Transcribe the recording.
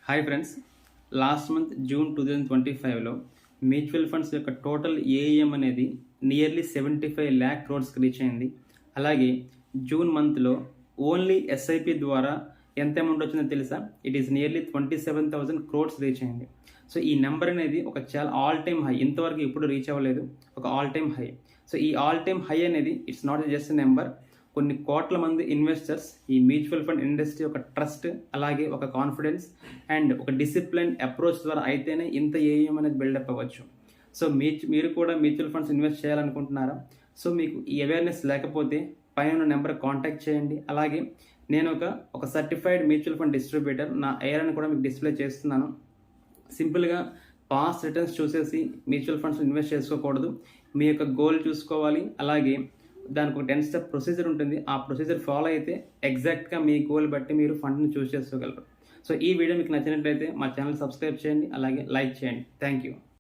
Hi friends, last month June 2025లో mutual funds యొక్క total AUM అనేది నియర్లీ 75 lakh క్రోర్స్కి రీచ్ అయింది. అలాగే జూన్ మంత్లో ఓన్లీ ఎస్ఐపి ద్వారా ఎంత అమౌంట్ వచ్చిందో తెలుసా? It is nearly 27,000 crores reach అయింది. సో ఈ నెంబర్ అనేది ఒక చాలా ఆల్ టైమ్ హై, ఇంతవరకు ఎప్పుడు రీచ్ అవ్వలేదు, ఒక ఆల్ టైమ్ హై. సో ఈ ఆల్ టైమ్ హై అనేది ఇట్స్ నాట్ జస్ట్ నెంబర్. కొన్ని కోట్ల మంది ఇన్వెస్టర్స్ ఈ మ్యూచువల్ ఫండ్ ఇండస్ట్రీ ఒక ట్రస్ట్, అలాగే ఒక కాన్ఫిడెన్స్ అండ్ ఒక డిసిప్లిన్ అప్రోచ్ ద్వారా అయితేనే ఇంత ఏఎం అనేది బిల్డప్ అవ్వచ్చు. సో మీరు కూడా మ్యూచువల్ ఫండ్స్ ఇన్వెస్ట్ చేయాలనుకుంటున్నారా? సో మీకు ఈ అవేర్నెస్ లేకపోతే పైన నెంబర్ కాంటాక్ట్ చేయండి. అలాగే నేను ఒక సర్టిఫైడ్ మ్యూచువల్ ఫండ్ డిస్ట్రిబ్యూటర్, నా ఏఆర్ని కూడా మీకు డిస్ప్లే చేస్తున్నాను. సింపుల్గా పాస్ట్ రిటర్న్స్ చూసేసి మ్యూచువల్ ఫండ్స్ ఇన్వెస్ట్ చేసుకోకూడదు. మీ యొక్క గోల్ చూసుకోవాలి. అలాగే దానికి ఒక 10 step ప్రొసీజర్ ఉంటుంది. ఆ ప్రొసీజర్ ఫాలో అయితే ఎగ్జాక్ట్గా మీ గోల్ బట్టి మీరు ఫండ్ని చూస్ చేసుకోగలరు. సో ఈ వీడియో మీకు నచ్చినట్లయితే మా ఛానల్ సబ్స్క్రైబ్ చేయండి, అలాగే లైక్ చేయండి. Thank you.